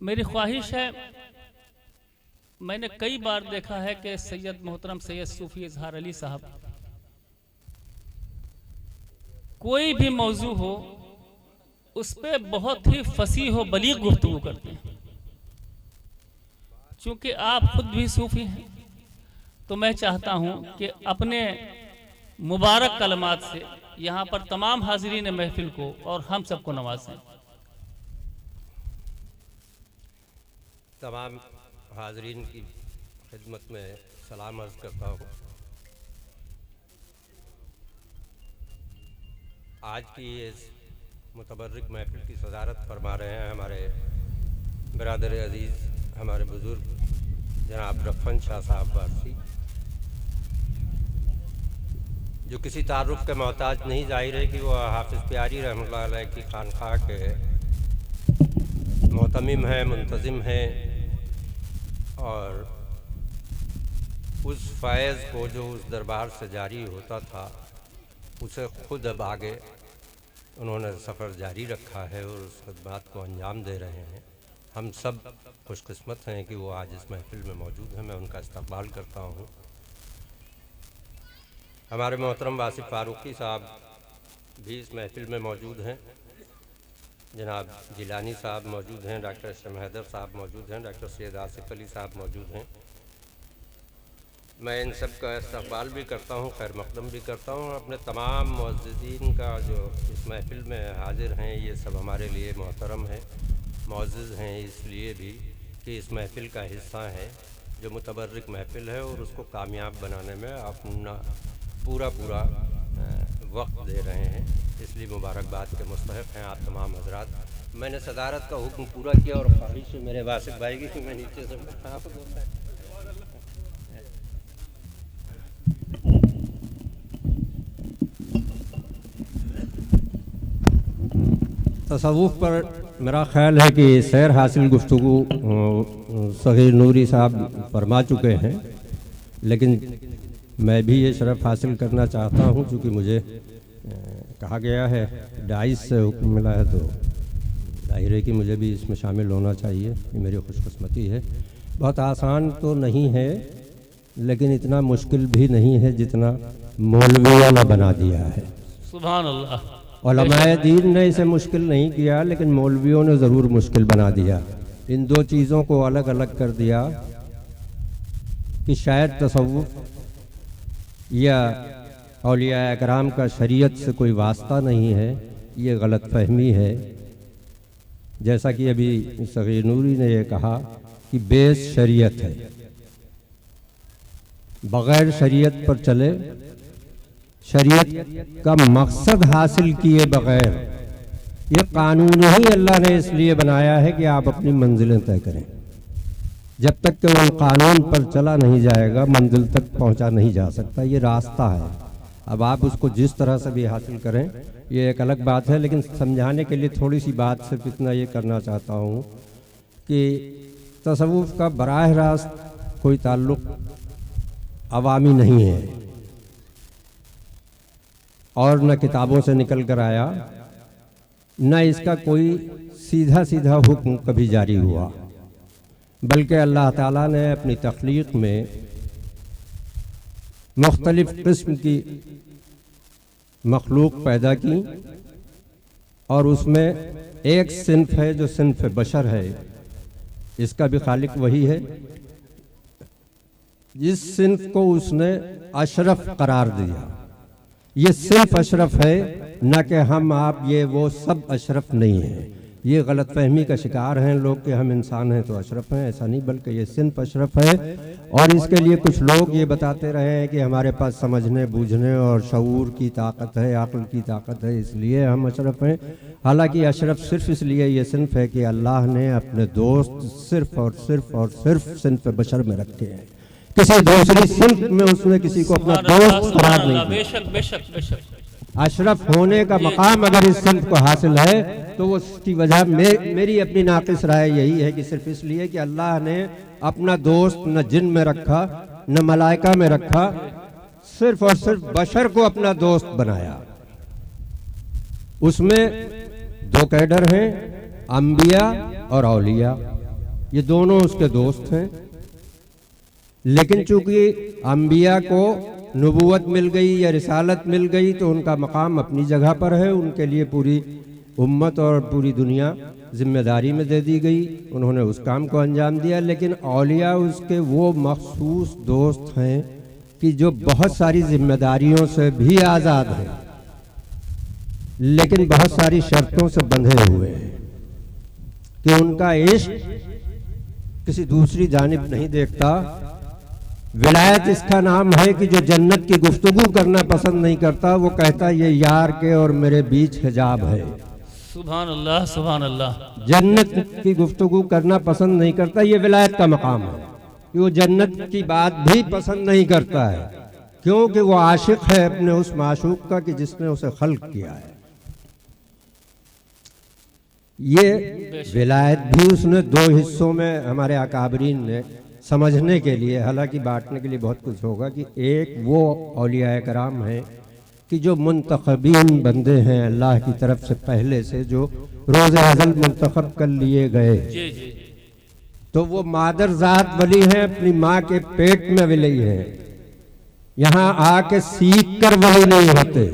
मेरी ख्वाहिश है, मैंने कई बार देखा है कि सैयद मोहतरम सैयद सूफी इजहार अली साहब कोई भी मौजू हो उस पर बहुत ही फसीह व बलीग गुफ्तगू करते हैं। चूंकि आप खुद भी सूफी हैं तो मैं चाहता हूं कि अपने मुबारक कलमात से यहाँ पर तमाम हाजिरीन महफिल को और हम सबको नवाजें। तमाम हाजरीन की खिदमत में सलाम अर्ज़ करता हूँ। आज की इस मुतबर्रिक महफिल की सदारत फरमा रहे हैं हमारे बिरादर अजीज़, हमारे बुज़ुर्ग जनाब रफ़न शाह साहब वारसी, जो किसी तारुफ के मोहताज नहीं। जाहिर है कि वह हाफिज़ प्यारी रहमतुल्लाह अलैह की खानक़ाह के मोहतमिम हैं, मुंतज़िम हैं, और उस फैज़ को जो उस दरबार से जारी होता था उसे खुद अब आगे उन्होंने सफ़र जारी रखा है और उस खिदमत को अंजाम दे रहे हैं। हम सब खुशकिस्मत हैं कि वो आज इस महफिल में मौजूद हैं। मैं उनका इस्तक़बाल करता हूँ। हमारे मोहतरम वासिफ़ फ़ारूक़ी साहब भी इस महफिल में मौजूद हैं, जनाब जिलानी साहब मौजूद हैं, डॉक्टर शम हैदर साहब मौजूद हैं, डॉक्टर सैयद आसिफ़ अली साहब मौजूद हैं। मैं इन सब का इस्तक़बाल भी करता हूँ, खैर मक़दम भी करता हूँ। अपने तमाम मुअज़्ज़िज़ीन का जो इस महफिल में हाज़िर हैं, ये सब हमारे लिए मोहतरम हैं, मुअज़्ज़िज़ हैं इसलिए भी कि इस महफिल का हिस्सा हैं, जो मुतबर्रिक महफिल है और उसको कामयाब बनाने में अपना पूरा वक्त दे रहे हैं, इसलिए मुबारकबाद के मुस्तहिक़ हैं आप तमाम हज़रात। मैंने सदारत का हुक्म पूरा किया और ख्वाहिश है मेरे वासिफ़ भाई की कि मैं नीचे से तसव्वुफ़ पर मेरा ख़्याल है कि सैर हासिल गुफ्तगू सग़ीर नूरी साहब फरमा चुके हैं, लेकिन मैं भी ये शरफ़ हासिल करना चाहता हूँ। चूँकि मुझे कहा गया है, डाइस से हुक्म मिला है, तो जाहिर है कि मुझे भी इसमें शामिल होना चाहिए। ये मेरी खुशकिस्मती है। बहुत आसान तो नहीं है, लेकिन इतना मुश्किल भी नहीं है जितना मौलवियों ने बना दिया है। सुभान अल्लाह। उलमाए दीन ने इसे मुश्किल नहीं किया, लेकिन मौलवियों ने ज़रूर मुश्किल बना दिया। इन दो चीज़ों को अलग अलग कर दिया कि शायद तसव्वुफ़ या औलिया इकराम का शरीयत से कोई वास्ता नहीं है, ये गलत फहमी है। जैसा कि अभी सग़ीर नूरी ने यह कहा कि बेस शरीयत है, बग़ैर शरीयत पर चले, शरीयत का मकसद हासिल किए बग़ैर, ये कानून ही अल्लाह ने इसलिए बनाया है कि आप अपनी मंजिलें तय करें। जब तक कि वो कानून पर चला नहीं जाएगा, मंजिल तक पहुंचा नहीं जा सकता। ये रास्ता है। अब आप उसको जिस तरह से भी हासिल करें, ये एक अलग बात है, लेकिन समझाने के लिए थोड़ी सी बात सिर्फ इतना ये करना चाहता हूँ कि तसव्वुफ़ का बराह रास्त कोई ताल्लुक़ अवामी नहीं है और न किताबों से निकल कर आया, न इसका कोई सीधा सीधा हुक्म कभी जारी हुआ, बल्कि अल्लाह ताला ने अपनी तख्लीक़ में मुख्तलिफ़ किस्म की मखलूक पैदा की और उसमें एक सिन्फ है जो सिन्फ बशर है। इसका भी खालिक वही है। जिस सिन्फ को उसने अशरफ करार दिया, ये सिर्फ अशरफ है, न कि हम आप ये वो सब अशरफ नहीं है। ये गलत फहमी का शिकार हैं लोग कि हम इंसान हैं तो अशरफ हैं, ऐसा नहीं, बल्कि ये सिर्फ अशरफ है। और इसके लिए कुछ लोग ये बताते रहे हैं कि हमारे पास समझने बूझने और शऊर की ताकत है, अक्ल की ताकत है, इसलिए हम अशरफ हैं। हालांकि अशरफ सिर्फ इसलिए ये सिर्फ है कि अल्लाह ने अपने दोस्त सिर्फ और सिर्फ और सिर्फ सिर्फ बशर में रखे हैं। किसी दूसरी सिर्फ में उसने किसी को अपना दोस्त करार नहीं दिया। बेशक बेशक बेशक। अशरफ होने का मकाम अगर इस सिर्फ को हासिल है तो वो उसकी वजह मेरी अपनी नाक़िस राय यही है कि सिर्फ इसलिए कि अल्लाह ने अपना दोस्त न जिन में रखा न मलाइका में रखा, सिर्फ और सिर्फ बशर को अपना दोस्त बनाया। उसमें दो कैडर हैं, अंबिया और औलिया। ये दोनों उसके दोस्त हैं। लेकिन चूंकि अंबिया को नबूवत मिल गई या रिसालत मिल गई तो उनका मकाम अपनी जगह पर है, उनके लिए पूरी उम्मत और पूरी दुनिया जिम्मेदारी में दे दी गई, उन्होंने उस काम को अंजाम दिया। लेकिन औलिया उसके वो मखसूस दोस्त हैं कि जो बहुत सारी जिम्मेदारियों से भी आज़ाद हैं, लेकिन बहुत सारी शर्तों से बंधे हुए हैं कि उनका इश्क किसी दूसरी जानिब नहीं देखता। विलायत इसका नाम है कि जो जन्नत की गुफ्तगू करना पसंद नहीं करता, वो कहता ये यार के और मेरे बीच हिजाब है। सुभान अल्लाह, सुभान अल्लाह। जन्नत की गुफ्तगू करना पसंद नहीं करता, ये विलायत का मकाम है कि वो जन्नत की बात भी पसंद नहीं करता है, क्योंकि वो आशिक है अपने उस माशूक का कि जिसने उसे खल्क किया है। ये विलायत भी उसने दो हिस्सों में हमारे अकाबरीन ने समझने के लिए, हालांकि बांटने के लिए बहुत कुछ होगा, कि एक वो औलिया कराम है कि जो मुंतखबीन बंदे हैं अल्लाह की तरफ से पहले से, जो रोज़े अज़ल मुंतखब कर लिए गए, तो वो मादर ज़ात वली हैं, अपनी माँ के पेट में वली हैं, यहाँ आके सीख कर वली नहीं होते।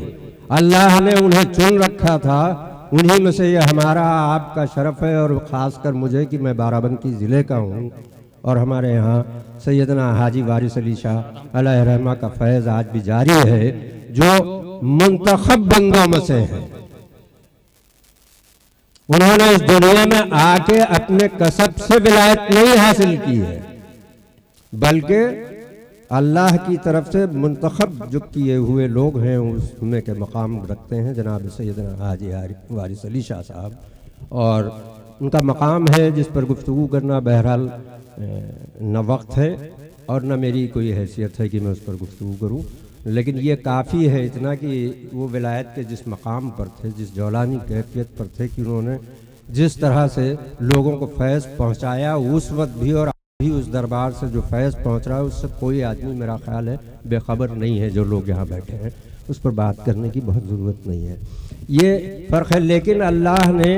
अल्लाह ने उन्हें चुन रखा था, उन्हीं में से ये हमारा आपका शरफ है, और ख़ासकर मुझे कि मैं बाराबंकी ज़िले का हूँ और हमारे यहाँ सैयदना हाजी वारिस अली शाह अलैहि रहमा का फैज़ आज भी जारी है, जो मुंतखब बंदों में से है। उन्होंने इस दुनिया में आके अपने कसब से विलायत नहीं हासिल की है, बल्कि अल्लाह की तरफ से मुंतखब जो किए हुए लोग हैं उसमें के मकाम रखते हैं जनाब सैयदना हाजी वारिस अली शाह साहब, और उनका मकाम है जिस पर गुफ्तगू करना बहरहाल न वक्त है और न मेरी कोई हैसियत है कि मैं उस पर गुफ्तगू करूं। लेकिन ये काफ़ी है इतना कि वो विलायत के जिस मकाम पर थे, जिस जौलानी कैफियत पर थे, कि उन्होंने जिस तरह से लोगों को फैज़ पहुंचाया उस वक्त भी और अभी उस दरबार से जो फैज़ पहुंच रहा है उससे कोई आदमी मेरा ख्याल है बेखबर नहीं है। जो लोग यहाँ बैठे हैं उस पर बात करने की बहुत ज़रूरत नहीं है, ये फ़र्क है। लेकिन अल्लाह ने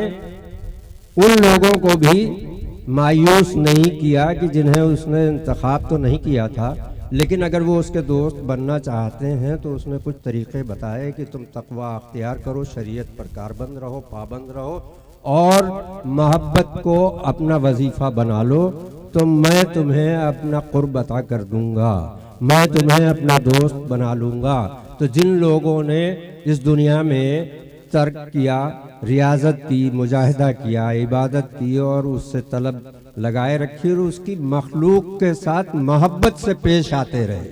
उन लोगों को भी मायूस नहीं किया कि जिन्हें उसने इंतखाब तो नहीं किया था, लेकिन अगर वो उसके दोस्त बनना चाहते हैं तो उसने कुछ तरीक़े बताए कि तुम तक़वा अख्तियार करो, शरीयत पर कारबंद रहो, पाबंद रहो और मोहब्बत को अपना वजीफ़ा बना लो, तो मैं तुम्हें अपना क़ुर्ब अता कर दूँगा, मैं तुम्हें अपना दोस्त बना लूँगा। तो जिन लोगों ने इस दुनिया में तर्क किया, रियाजत की, मुजाहिदा किया, इबादत की और उससे तलब लगाए रखी और उसकी मखलूक के साथ मोहब्बत से पेश आते रहे,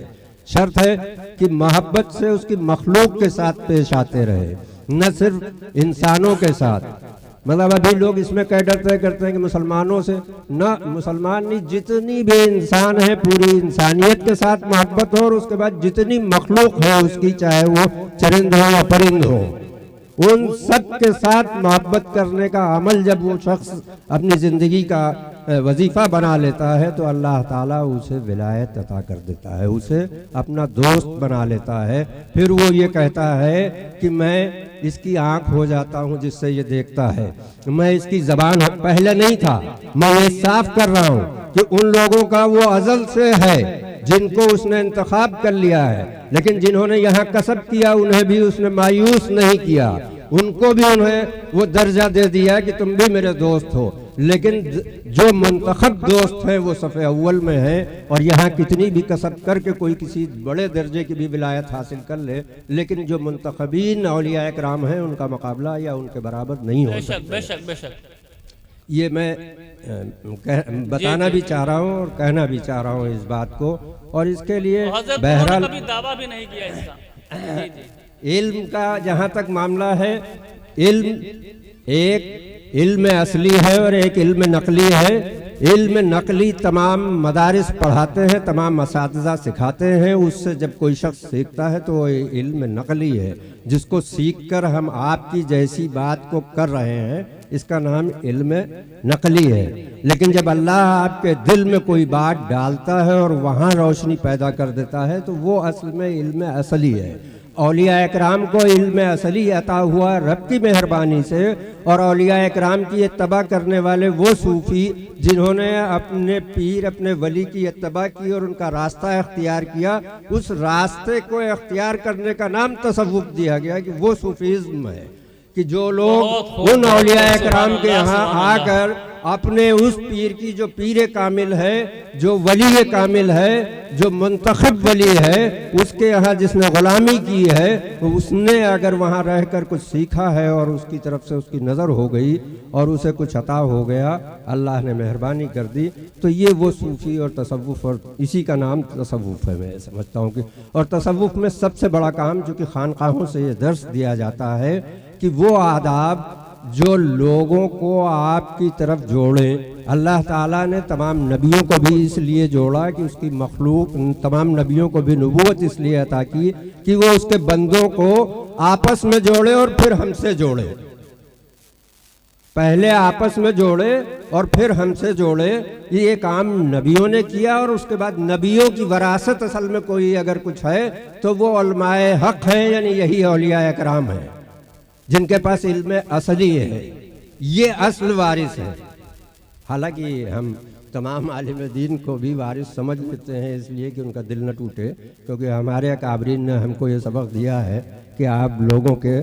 शर्त है कि मोहब्बत से उसकी मखलूक के साथ पेश आते रहे, न सिर्फ इंसानों के साथ। मतलब अभी लोग इसमें कह डरते करते हैं कि मुसलमानों से, न मुसलमान नहीं, जितनी भी इंसान है पूरी इंसानियत के साथ मोहब्बत हो, और उसके बाद जितनी मखलूक है उसकी, चाहे वो चरिंद हो या परिंद हो, उन सब के साथ मोहब्बत करने का अमल जब वो शख्स अपनी ज़िंदगी का वजीफ़ा बना लेता है तो अल्लाह ताला उसे विलायत अता कर देता है, उसे अपना दोस्त बना लेता है। फिर वो ये कहता है कि मैं इसकी आँख हो जाता हूँ जिससे ये देखता है, मैं इसकी ज़बान पहले नहीं था। मैं ये साफ कर रहा हूँ कि उन लोगों का वो अज़ल से है जिनको उसने इंतखाब कर लिया है, लेकिन जिन्होंने यहाँ कसब किया उन्हें भी उसने मायूस नहीं किया, उनको भी उन्हें वो दर्जा दे दिया कि तुम भी मेरे दोस्त हो। लेकिन जो मुंतखब दोस्त हैं वो सफ़े अव्वल में हैं, और यहाँ कितनी भी कसब करके कोई किसी बड़े दर्जे की भी विलायत हासिल कर ले, लेकिन जो मुंतखबीन औलिया कराम हैं उनका मुकाबला या उनके बराबर नहीं हो सकता। बेशक बेशक, ये मैं बताना भी चाह रहा हूँ और कहना भी चाह रहा हूँ इस बात को, और इसके लिए बहरहाल कभी दावा भी नहीं किया इसका। इल्म का जहाँ तक मामला है, एक इल्म असली है और एक इल्म नकली है। इल्म नकली तमाम मदारिस पढ़ाते हैं, तमाम असातिज़ा सिखाते हैं, उससे जब कोई शख्स सीखता है तो वो इल्म नकली है, जिसको सीख कर हम आपकी जैसी बात को कर रहे हैं, इसका नाम इल्म नकली है। लेकिन जब अल्लाह आपके दिल में कोई बात डालता है और वहाँ रोशनी पैदा कर देता है तो वो असल में इल्म असली है। औलिया इकराम को इल्म असली अता हुआ रब की मेहरबानी से, और औलिया इकराम की इत्तबा करने वाले वो सूफ़ी जिन्होंने अपने पीर अपने वली की इत्तबा की और उनका रास्ता इख्तियार किया, उस रास्ते को इख्तियार करने का नाम तसव्वुफ दिया गया कि वो सूफीज़्म है। कि जो लोग उन औलिया इकराम के यहाँ आकर अपने उस पीर की, जो पीर कामिल है, जो वली कामिल है, जो मुंतखब वली है, उसके यहाँ जिसने ग़ुलामी की है, उसने अगर वहाँ रहकर कुछ सीखा है और उसकी तरफ से उसकी नज़र हो गई और उसे कुछ अता हो गया, अल्लाह ने मेहरबानी कर दी, तो ये वो सूफ़ी और तसव्वुफ़, और इसी का नाम तसव्वुफ़ है। मैं समझता हूँ कि और तसव्वुफ़ में सबसे बड़ा काम जो कि खानकाहों से ये दर्स दिया जाता है कि वो आदाब जो लोगों को आपकी तरफ जोड़े। अल्लाह ताला ने तमाम नबियों को भी इसलिए जोड़ा कि उसकी मखलूक तमाम नबियों को भी नबूवत इसलिए अता की कि वो उसके बंदों को आपस में जोड़े और फिर हमसे जोड़े। पहले आपस में जोड़े और फिर हमसे जोड़े, ये काम नबियों ने किया। और उसके बाद नबियों की वरासत असल में कोई अगर कुछ है तो वो उलमाए हक हैं, यानी यही औलिया इकराम है जिनके पास इल्म असली है, ये असल वारिस है। हालांकि हम तमाम आलिम दीन को भी वारिस समझ लेते हैं इसलिए कि उनका दिल न टूटे, क्योंकि हमारे अकाबरीन ने हमको ये सबक दिया है कि आप लोगों के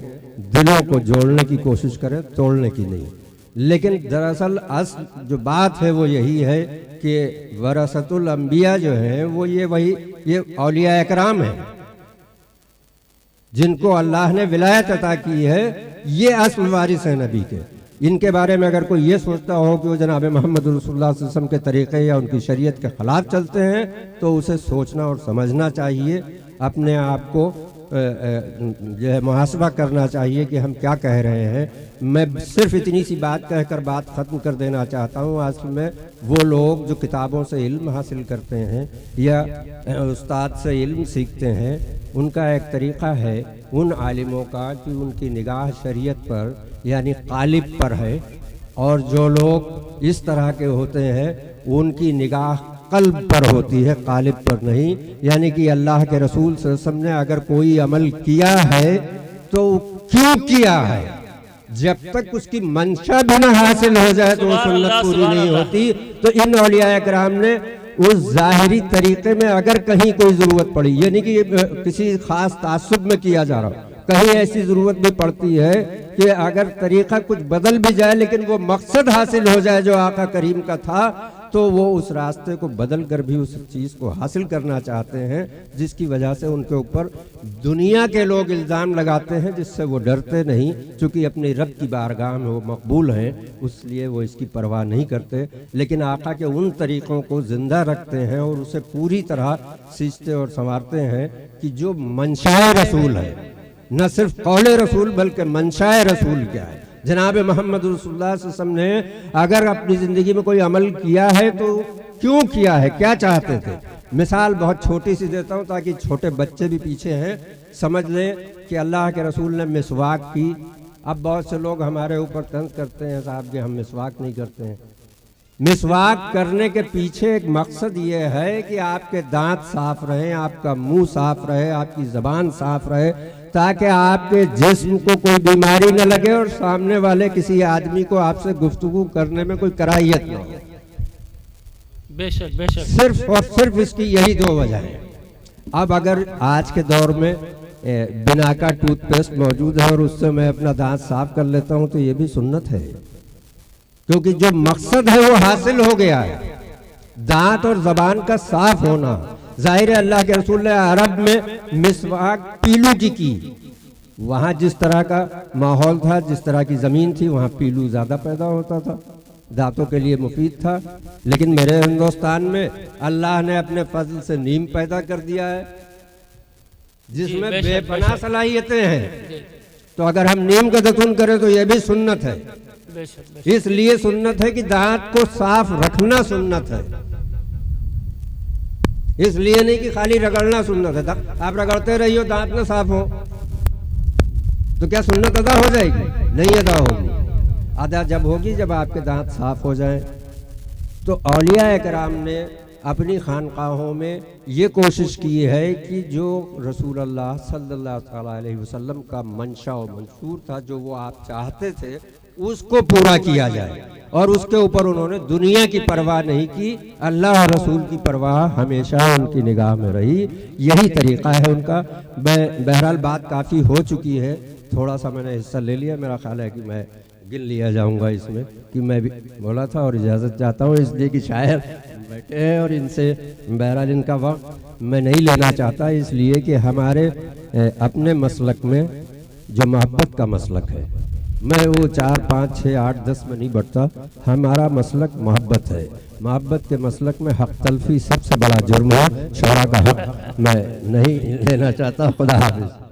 दिलों को जोड़ने की कोशिश करें, तोड़ने की नहीं। लेकिन दरअसल असल जो बात है वो यही है कि वरसतुल अंबिया जो हैं वो ये औलिया इकराम है जिनको अल्लाह ने विलायत अता की है, ये असल वारिस है नबी के। इनके बारे में अगर कोई ये सोचता हो कि वो जनाब मोहम्मद रसूलुल्लाह सल्लल्लाहु अलैहि वसल्लम के तरीक़े या उनकी शरीयत के ख़िलाफ़ चलते हैं तो उसे सोचना और समझना चाहिए, अपने आप को जो है मुहासबा करना चाहिए कि हम क्या कह रहे हैं। मैं सिर्फ इतनी सी बात कहकर बात ख़त्म कर देना चाहता हूँ। असल में वो लोग जो किताबों से इल्म हासिल करते हैं या उस्ताद से इल्म सीखते हैं, उनका एक तरीक़ा है उन आलिमों का कि उनकी निगाह शरीयत पर यानी क़ालिब पर है, और जो लोग इस तरह के होते हैं उनकी निगाह क़ल्ब पर होती है, क़ालिब पर नहीं। यानी कि अल्लाह के रसूल सल्लल्लाहु अलैहि वसल्लम ने अगर कोई अमल किया है तो क्यों किया है, जब तक उसकी मंशा भी न हासिल हो जाए तो वो सुन्नत पूरी नहीं होती। तो इन औलिया इकराम ने उस ज़ाहिरी तरीक़े में अगर कहीं कोई ज़रूरत पड़ी, यानी कि किसी ख़ास तासुब में किया जा रहा, कहीं ऐसी ज़रूरत भी पड़ती है कि अगर तरीक़ा कुछ बदल भी जाए लेकिन वो मकसद हासिल हो जाए जो आका करीम का था, तो वो उस रास्ते को बदल कर भी उस चीज़ को हासिल करना चाहते हैं, जिसकी वजह से उनके ऊपर दुनिया के लोग इल्ज़ाम लगाते हैं जिससे वो डरते नहीं, चूँकि अपनी रब की बारगाह में वो मकबूल हैं, इसलिए वो इसकी परवाह नहीं करते। लेकिन आका के उन तरीक़ों को ज़िंदा रखते हैं और उसे पूरी तरह सींचते और संवारते हैं कि जो मंशाए रसूल है, न सिर्फ कौले रसूल बल्कि मंशाए रसूल क्या है। जनाब मोहम्मद रसूलुल्लाह सल्लल्लाहु अलैहि वसल्लम ने अगर अपनी ज़िंदगी में कोई अमल किया है तो क्यों किया है, क्या चाहते थे। मिसाल बहुत छोटी सी देता हूँ ताकि छोटे बच्चे भी पीछे हैं समझ लें कि अल्लाह के रसूल ने मिसवाक की। अब बहुत से लोग हमारे ऊपर तंज करते हैं साहब कि हम मिसवाक नहीं करते हैं। मिसवाक करने के पीछे एक मकसद ये है कि आपके दांत साफ रहें, आपका मुंह साफ रहे, आपकी ज़बान साफ रहे, ताकि आपके जिस्म को कोई बीमारी न लगे और सामने वाले किसी आदमी को आपसे गुफ्तगू करने में कोई कराहियत न हो। बेशक बेशक, सिर्फ और सिर्फ इसकी यही दो वजह है। अब अगर आज के दौर में बिना का टूथपेस्ट मौजूद है और उससे मैं अपना दांत साफ कर लेता हूं तो ये भी सुन्नत है, क्योंकि जो मकसद है वो हासिल हो गया है, दांत और जबान का साफ होना। जाहिर है अल्लाह के रसूल ने अरब में मिसवाक पीलू की वहाँ जिस तरह का माहौल था, जिस तरह की ज़मीन थी, वहाँ पीलू ज़्यादा पैदा होता था, दांतों के लिए मुफीद था। लेकिन मेरे हिंदुस्तान में अल्लाह ने अपने फजल से नीम पैदा कर दिया है जिसमें बेपनाह सलाहियतें हैं। तो अगर हम नीम का दफन करें तो यह भी सुन्नत है। इसलिए सुन्नत है कि दांत को साफ रखना सुन्नत है, इसलिए नहीं कि खाली रगड़ना सुन्नत है। आप रगड़ते रहिए दांत न साफ हो तो क्या सुन्नत अदा हो जाएगी? नहीं अदा होगी। अदा जब होगी जब आपके दांत साफ हो जाएं। तो औलिया इकराम ने अपनी खानकाहों में ये कोशिश की है कि जो रसूल अल्लाह सल्लल्लाहु अलैहि वसल्लम का मंशा और मंशूर था, जो वो आप चाहते थे, उसको पूरा किया जाए। और उसके ऊपर उन्होंने दुनिया की परवाह नहीं की, अल्लाह और रसूल की परवाह हमेशा उनकी निगाह में रही। यही तरीक़ा है उनका। बहरहाल बात काफ़ी हो चुकी है, थोड़ा सा मैंने हिस्सा ले लिया। मेरा ख्याल है कि मैं गिन लिया जाऊंगा इसमें कि मैं भी बोला था और इजाज़त चाहता हूँ, इसलिए कि शायर बैठे हैं और इनसे बहरहाल इनका वक्त मैं नहीं लेना चाहता, इसलिए कि हमारे अपने मसलक में जो मोहब्बत का मसलक है, मैं वो 4, 5, 6, 8, 10 में नहीं बढ़ता। हमारा मसलक मोहब्बत है। मोहब्बत के मसलक में हक तलफी सबसे बड़ा जुर्म है। शोरा का हक मैं नहीं लेना चाहता। खुदा हाफिज़।